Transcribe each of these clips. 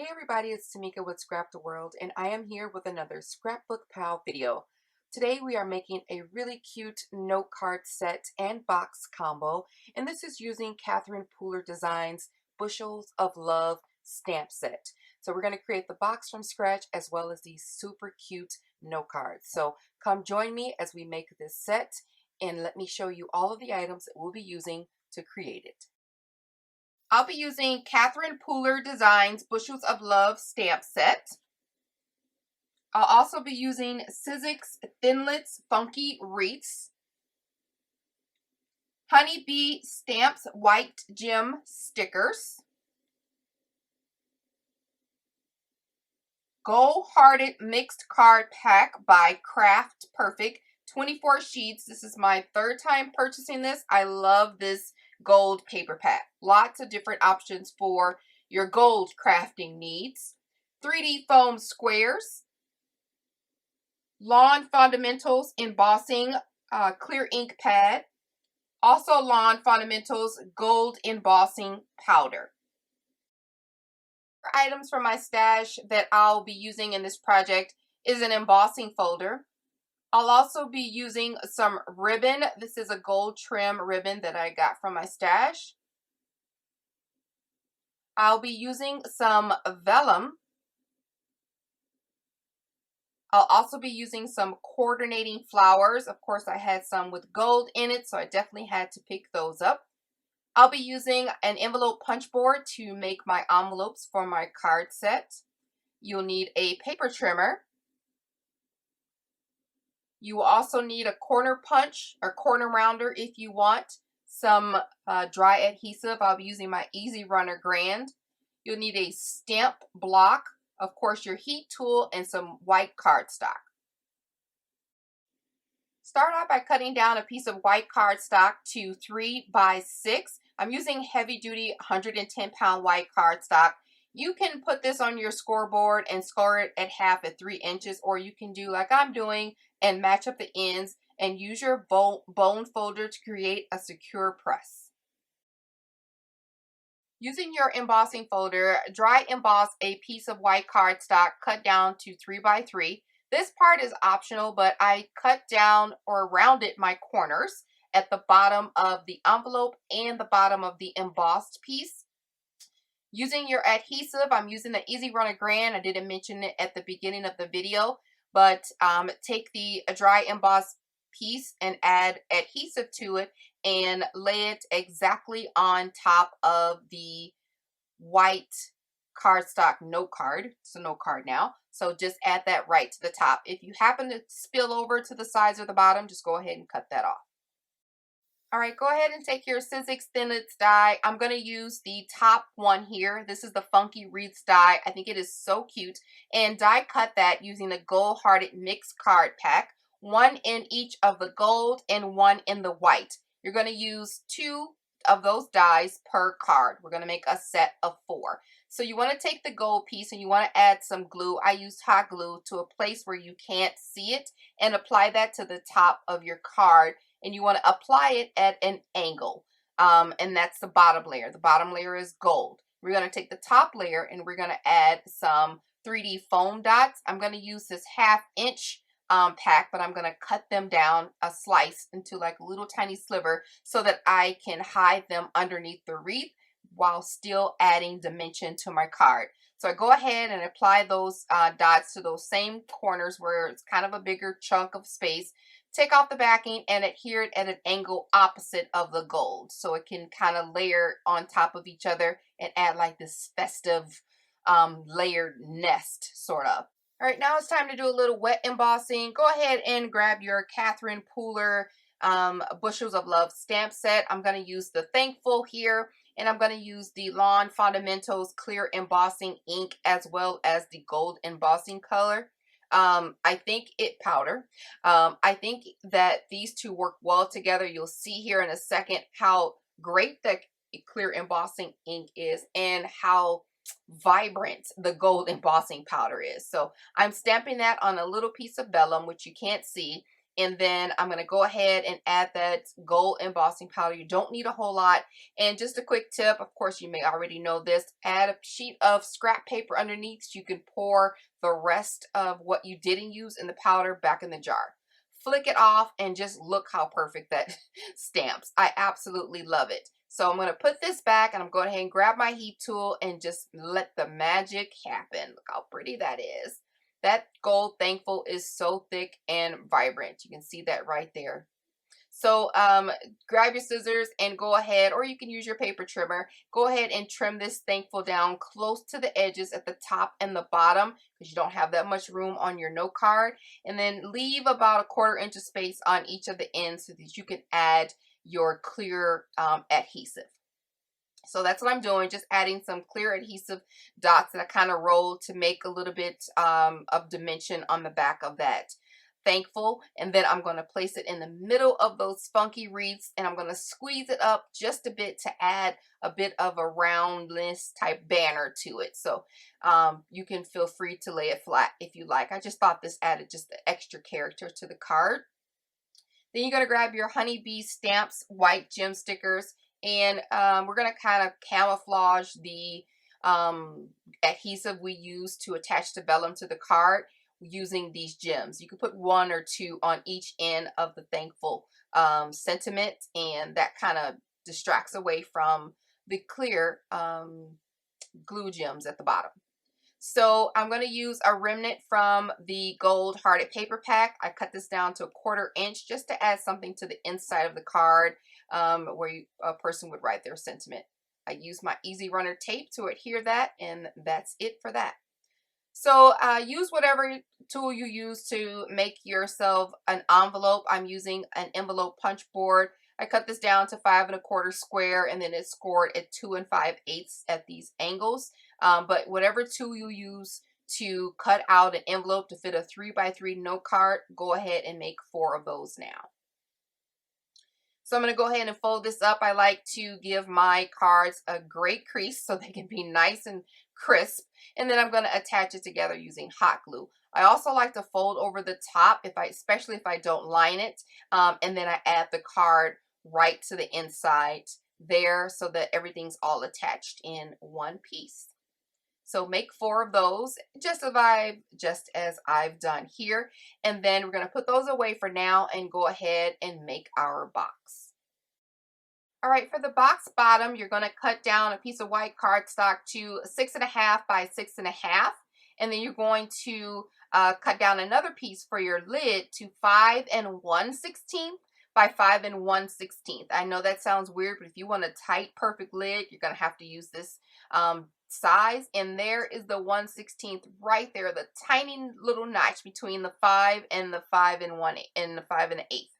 Hey everybody, it's Tamika with Scrap the World, and I am here with another Scrapbook Pal video. Today we are making a really cute note card set and box combo, and this is using Catherine Pooler Designs Bushels of Love stamp set. So we're going to create the box from scratch as well as these super cute note cards. So come join me as we make this set, and let me show you all of the items that we'll be using to create it. I'll be using Catherine Pooler Designs Bushels of Love stamp set. I'll also be using Sixxiz Thinlits Funky Wreaths, Honeybee Stamps White Gem Stickers, Gold Hearted Mixed Card Pack by Craft Perfect, 24 sheets. This is my third time purchasing this. I love this gold paper pack. Lots of different options for your gold crafting needs. 3D foam squares, Lawn Fawndamentals embossing clear ink pad, also Lawn Fawndamentals gold embossing powder. Items from my stash that I'll be using in this project is an embossing folder. I'll also be using some ribbon. This is a gold trim ribbon that I got from my stash. I'll be using some vellum. I'll also be using some coordinating flowers. Of course, I had some with gold in it, so I definitely had to pick those up. I'll be using an envelope punch board to make my envelopes for my card set. You'll need a paper trimmer. You will also need a corner punch or corner rounder if you want. Some dry adhesive. I'll be using my Easy Runner Grand. You'll need a stamp block, of course your heat tool, and some white cardstock. Start out by cutting down a piece of white cardstock to 3 by 6. I'm using heavy duty 110-pound white cardstock. You can put this on your scoreboard and score it at half at 3 inches, or you can do like I'm doing and match up the ends and use your bone folder to create a secure press. Using your embossing folder, dry emboss a piece of white cardstock cut down to 3 by 3. This part is optional, but I cut down or rounded my corners at the bottom of the envelope and the bottom of the embossed piece. Using your adhesive, I'm using the Easy Runner Grand. I didn't mention it at the beginning of the video, but take the dry embossed piece and add adhesive to it and lay it exactly on top of the white cardstock note card. It's a note card now, so just add that right to the top. If you happen to spill over to the sides or the bottom, just go ahead and cut that off. All right, go ahead and take your Sixxiz Thinlits die. I'm going to use the top one here. This is the Funky Wreaths die. I think it is so cute. And die cut that using the Gold Hearted Mixed Card Pack. 1 in each of the gold and 1 in the white. You're going to use 2 of those dies per card. We're going to make a set of 4. So you want to take the gold piece and you want to add some glue. I used hot glue to a place where you can't see it and apply that to the top of your card. And you want to apply it at an angle. And that's the bottom layer. The bottom layer is gold. We're going to take the top layer and we're going to add some 3D foam dots. I'm going to use this 1/2 inch pack, but I'm going to cut them down a slice into like a little tiny sliver so that I can hide them underneath the wreath while still adding dimension to my card. So I go ahead and apply those dots to those same corners where it's kind of a bigger chunk of space. Take off the backing and adhere it at an angle opposite of the gold so it can kind of layer on top of each other and add like this festive layered nest sort of. All right, now it's time to do a little wet embossing. Go ahead and grab your Catherine Pooler Bushels of Love stamp set. I'm going to use the Thankful here, and I'm going to use the Lawn Fawndamentals clear embossing ink as well as the gold embossing color. I think that these two work well together. You'll see here in a second how great the clear embossing ink is and how vibrant the gold embossing powder is. So I'm stamping that on a little piece of vellum, which you can't see, And then I'm going to go ahead and add that gold embossing powder. You don't need a whole lot. And just a quick tip, of course, you may already know this, add a sheet of scrap paper underneath so you can pour the rest of what you didn't use in the powder back in the jar. Flick it off and just look how perfect that stamps. I absolutely love it. So I'm going to put this back and I'm going ahead and grab my heat tool and just let the magic happen. Look how pretty that is. That gold thankful is so thick and vibrant. You can see that right there. So grab your scissors and go ahead, or you can use your paper trimmer. Go ahead and trim this thankful down close to the edges at the top and the bottom because you don't have that much room on your note card. And then leave about 1/4 inch of space on each of the ends so that you can add your clear adhesive. So that's what I'm doing, just adding some clear adhesive dots that I kind of roll to make a little bit of dimension on the back of that thankful. And then I'm going to place it in the middle of those funky wreaths, and I'm going to squeeze it up just a bit to add a bit of a roundness type banner to it. So you can feel free to lay it flat if you like. I just thought this added just the extra character to the card. Then you're going to grab your Honeybee Stamps white gem stickers, and we're going to kind of camouflage the adhesive we use to attach the vellum to the card using these gems. You can put 1 or 2 on each end of the thankful sentiment, and that kind of distracts away from the clear glue gems at the bottom. So I'm going to use a remnant from the gold hearted paper pack. I cut this down to 1/4 inch just to add something to the inside of the card where a person would write their sentiment. I use my Easy Runner tape to adhere that, and that's it for that. So use whatever tool you use to make yourself an envelope. I'm using an envelope punch board. I cut this down to 5 1/4 square, and then it's scored at 2 5/8 at these angles. But whatever tool you use to cut out an envelope to fit a 3x3 note card, go ahead and make 4 of those now. So I'm going to go ahead and fold this up. I like to give my cards a great crease so they can be nice and crisp. And then I'm going to attach it together using hot glue. I also like to fold over the top, especially if I don't line it. And then I add the card right to the inside there so that everything's all attached in one piece. So make 4 of those, just as I've done here. And then we're going to put those away for now and go ahead and make our box. All right, for the box bottom, you're going to cut down a piece of white cardstock to 6.5 by 6.5. And then you're going to cut down another piece for your lid to 5 1/16 by 5 1/16. I know that sounds weird, but if you want a tight, perfect lid, you're going to have to use this size. And there is the 1/16 right there, the tiny little notch between the 5 and the 5 1/8 and the 5 1/8.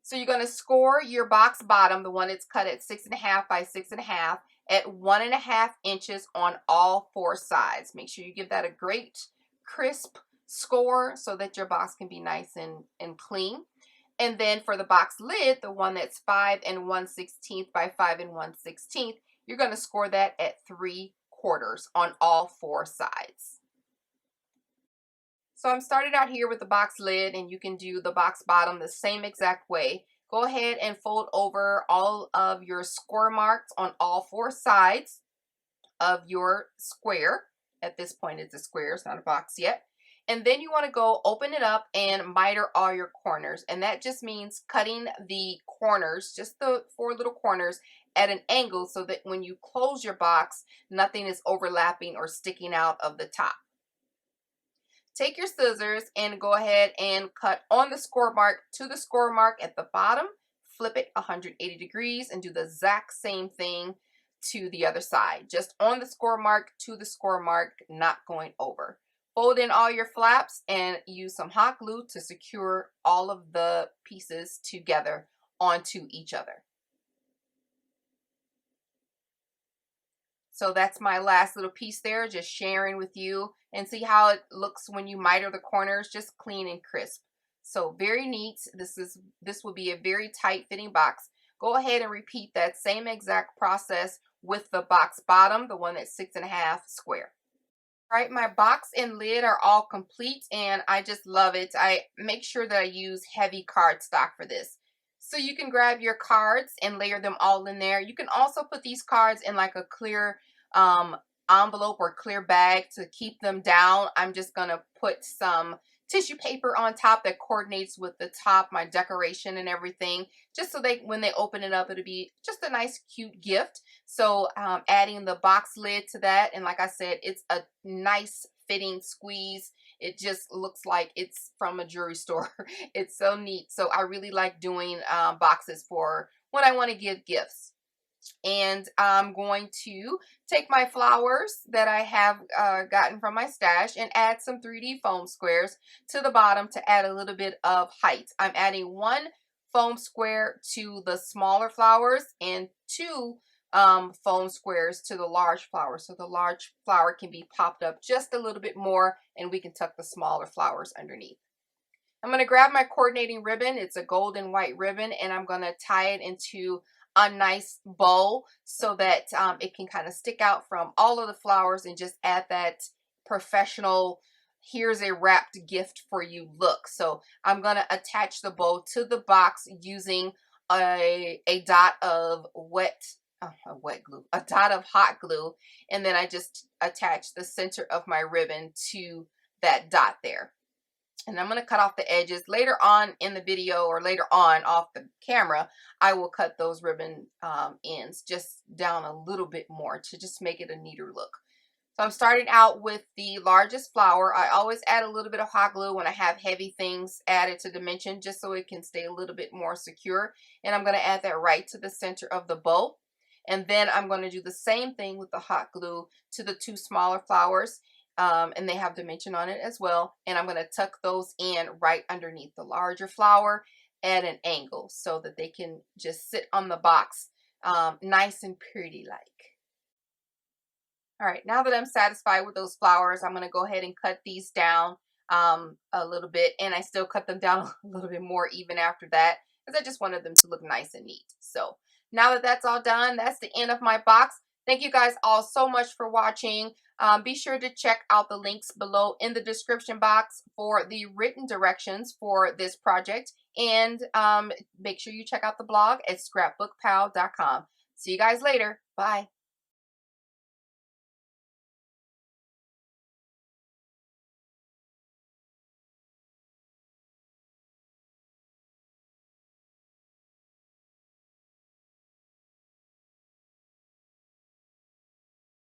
So you're going to score your box bottom, the one that's cut at 6.5 by 6.5, at 1.5 inches on all 4 sides. Make sure you give that a great crisp score so that your box can be nice and clean. And then for the box lid, the one that's 5 1/16 by 5 1/16, you're going to score that at 3/4 on all 4 sides. So I'm started out here with the box lid, and you can do the box bottom the same exact way. Go ahead and fold over all of your score marks on all 4 sides of your square. At this point, it's a square, it's not a box yet. And then you want to go open it up and miter all your corners. And that just means cutting the corners, just the 4 little corners, at an angle so that when you close your box, nothing is overlapping or sticking out of the top. Take your scissors and go ahead and cut on the score mark to the score mark at the bottom. Flip it 180 degrees and do the exact same thing to the other side. Just on the score mark to the score mark, not going over. Fold in all your flaps and use some hot glue to secure all of the pieces together onto each other. So that's my last little piece there, just sharing with you, and see how it looks when you miter the corners, just clean and crisp. So very neat. This will be a very tight fitting box. Go ahead and repeat that same exact process with the box bottom, the one that's 6.5 square. All right, my box and lid are all complete and I just love it. I make sure that I use heavy cardstock for this. So you can grab your cards and layer them all in there. You can also put these cards in like a clear um, envelope or clear bag to keep them down. I'm just going to put some tissue paper on top that coordinates with the top, my decoration and everything, just so they, when they open it up, it'll be just a nice cute gift. So adding the box lid to that, and like I said, it's a nice fitting squeeze. It just looks like it's from a jewelry store. It's so neat. So I really like doing boxes for when I want to give gifts. And I'm going to take my flowers that I have gotten from my stash and add some 3D foam squares to the bottom to add a little bit of height. I'm adding one foam square to the smaller flowers and two foam squares to the large flower, so the large flower can be popped up just a little bit more and we can tuck the smaller flowers underneath. I'm going to grab my coordinating ribbon. It's a gold and white ribbon, and I'm going to tie it into a nice bow so that it can kind of stick out from all of the flowers and just add that professional, here's a wrapped gift for you look. So I'm going to attach the bow to the box using a dot of a dot of hot glue, and then I just attach the center of my ribbon to that dot there. And I'm going to cut off the edges. Later on in the video, or later on off the camera, I will cut those ribbon ends just down a little bit more to just make it a neater look. So I'm starting out with the largest flower. I always add a little bit of hot glue when I have heavy things added to dimension, just so it can stay a little bit more secure. And I'm going to add that right to the center of the bow. And then I'm going to do the same thing with the hot glue to the two smaller flowers. And they have dimension on it as well. And I'm going to tuck those in right underneath the larger flower at an angle so that they can just sit on the box nice and pretty like. All right, now that I'm satisfied with those flowers, I'm going to go ahead and cut these down a little bit. And I still cut them down a little bit more even after that, because I just wanted them to look nice and neat. So now that that's all done, that's the end of my box. Thank you guys all so much for watching. Be sure to check out the links below in the description box for the written directions for this project. And make sure you check out the blog at scrapbookpal.com. See you guys later. Bye.